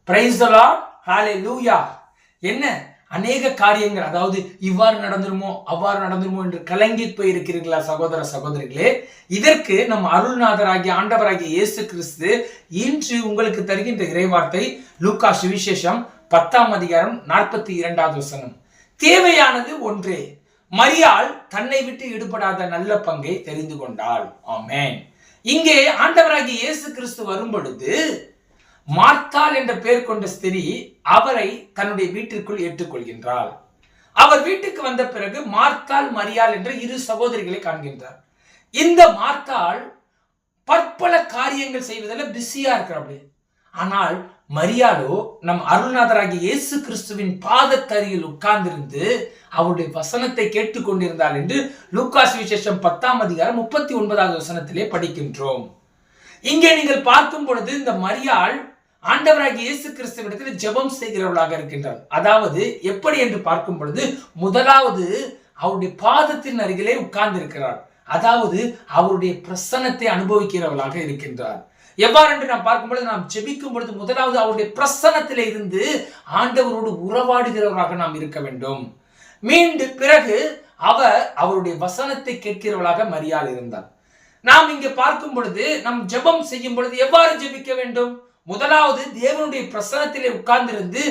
Praise the Lord, ஹalleluya. என்ன அநேக காரியங்கள், அதாவது இவ்வாறு நடந்துருமோ அவ்வாறு நடந்துருமோ என்று கலங்கி போய் இருக்கிறீர்களா சகோதர சகோதரிகளே? இதற்கு நம் அருள்நாதராகிய ஆண்டவராகிய இயேசு கிறிஸ்து இன்று உங்களுக்கு தருகின்ற இறைவார்த்தை லூக்கா சுவிசேஷம் 10ஆம் அதிகாரம் 42வது வசனம். தேவையானது ஒன்றே, மரியாள் தன்னை விட்டு ஈடுபடாத நல்ல பங்கை தெரிந்து கொண்டாள். ஆமென். இங்கே ஆண்டவராகிய இயேசு கிறிஸ்து வரும் பொழுது மார்த்தாள் என்ற பெயர் கொண்ட ஸ்திரீ அவரை தன்னுடைய வீட்டிற்குள் ஏற்றுக்கொள்கின்றாள். அவர் வீட்டுக்கு வந்த பிறகு மார்த்தாள் மரியாள் என்ற இரு சகோதரிகளை காண்கின்றார். இந்த மார்த்தாள் பற்பல காரியங்கள் செய்வதில் பிஸியா இருக்கிறாள். ஆனால் மரியாளோ நம் அருள்நாதராகிய இயேசு கிறிஸ்துவின் பாதத்தருகில் உட்கார்ந்திருந்து அவருடைய வசனத்தை கேட்டுக்கொண்டிருந்தாள் என்று லூக்கா சுவிசேஷம் 10ஆம் அதிகாரம் 39வது வசனத்திலே படிக்கின்றோம். இங்கே நீங்கள் பார்க்கும் பொழுது இந்த மரியாள் ஆண்டவராகிய இயேசு கிறிஸ்துவிடத்தில் ஜெபம் செய்கிறவளாக இருக்கின்றார். அதாவது எப்படி என்று பார்க்கும் பொழுது முதலாவது அவருடைய பாதத்தின் அருகிலே உட்கார்ந்து இருக்கிறார். அதாவது அவருடைய பிரசன்னத்தை அனுபவிக்கிறவளாக இருக்கின்றார். எவ்வாறு என்று நாம் பார்க்கும் பொழுது, நாம் ஜெபிக்கும் பொழுது முதலாவது அவருடைய பிரசன்னத்திலே இருந்து ஆண்டவரோடு உறவாடுகிறவராக நாம் இருக்க வேண்டும். மீண்டும் பிறகு அவருடைய வசனத்தை கேட்கிறவளாக மரியாள் இருந்தார். நாம் இங்கே பார்க்கும் பொழுது நாம் ஜெபம் செய்யும் பொழுது எவ்வாறு ஜெபிக்க வேண்டும்? முதலாவது தேவனுடைய பிரசன்னத்திலே உட்கார்ந்திருந்து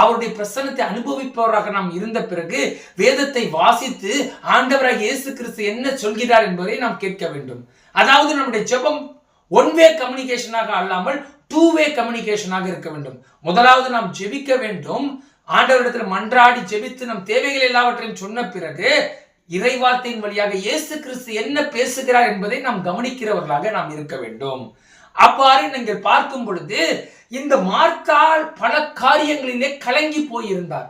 அவருடைய பிரசன்னத்தை அனுபவிப்பவராக நாம் இருந்த பிறகு வேதத்தை வாசித்து ஆண்டவராகிய இயேசு கிறிஸ்து என்ன சொல்கிறார் என்பதை நாம் கேட்க வேண்டும். அதாவது நம்முடைய ஜெபம் ஒன் வே கம்யூனிகேஷனாக அல்லாமல் டூ வே கம்யூனிகேஷனாக இருக்க வேண்டும். முதலாவது நாம் ஜெபிக்க வேண்டும், ஆண்டவரிடத்தில் மன்றாடி ஜெபித்து நம் தேவைகள் எல்லாவற்றையும் சொன்ன பிறகு இறைவார்த்தையின் வழியாக இயேசு கிறிஸ்து என்ன பேசுகிறார் என்பதை நாம் கவனிக்கிறவர்களாக நாம் இருக்க வேண்டும். அவ்வாறு நீங்கள் பார்க்கும் பொழுது இந்த மார்த்தாள் பல காரியங்களிலே கலங்கி போயிருந்தார்.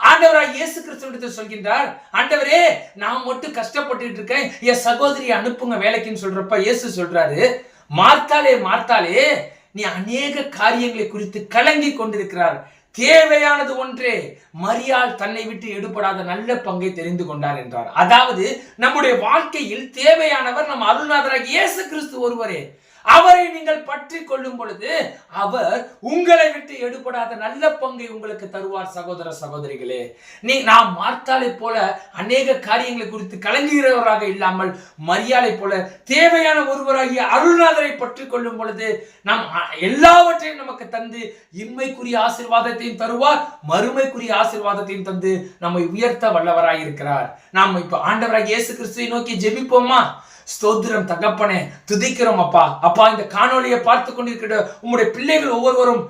ஆண்டவராய் இயேசு கிறிஸ்துவிடத்தில் சொல்கின்றார், ஆண்டவரே நான் மட்டும் கஷ்டப்பட்டு இருக்கேன், என் சகோதரியை அனுப்புங்க வேலைக்குன்னு சொல்றப்ப இயேசு சொல்றாரு, மார்த்தாளே மார்த்தாளே, நீ அநேக காரியங்களை குறித்து கலங்கி கொண்டிருக்கிறார். தேவையானது ஒன்றே, மரியாள் தன்னை விட்டு எடுபடாத நல்ல பங்கை தெரிந்து கொண்டார் என்றார். அதாவது நம்முடைய வாழ்க்கையில் தேவையானவர் நம் அருள்நாதராகிய இயேசு கிறிஸ்து ஒருவரே. அவரை நீங்கள் பற்றி கொள்ளும் பொழுது அவர் உங்களை விட்டு எடுபடாத நல்ல பங்கை உங்களுக்கு தருவார். சகோதர சகோதரிகளே, நாம் மார்த்தாளை போல அநேக காரியங்களை குறித்து கலங்குகிறவராக இல்லாமல் மரியாளை போல தேவையான ஒருவராகிய அருள்நாதரை பற்றி கொள்ளும் பொழுது நாம் எல்லாவற்றையும் நமக்கு தந்து இம்மைக்குரிய ஆசீர்வாதத்தையும் தருவார், மறுமைக்குரிய ஆசீர்வாதத்தையும் தந்து நம்மை உயர்த்த வல்லவராய் இருக்கிறார். நாம் இப்ப ஆண்டவராகிய இயேசு கிறிஸ்துவை நோக்கி ஜெபிப்போமா? ஸ்தோத்திரம் தகப்பனே, துதிக்கிறோம் அப்பா. அப்பா, இந்த காணொலியை பார்த்து கொண்டிருக்கிற உம்முடைய பிள்ளைகள் ஒவ்வொருவரும்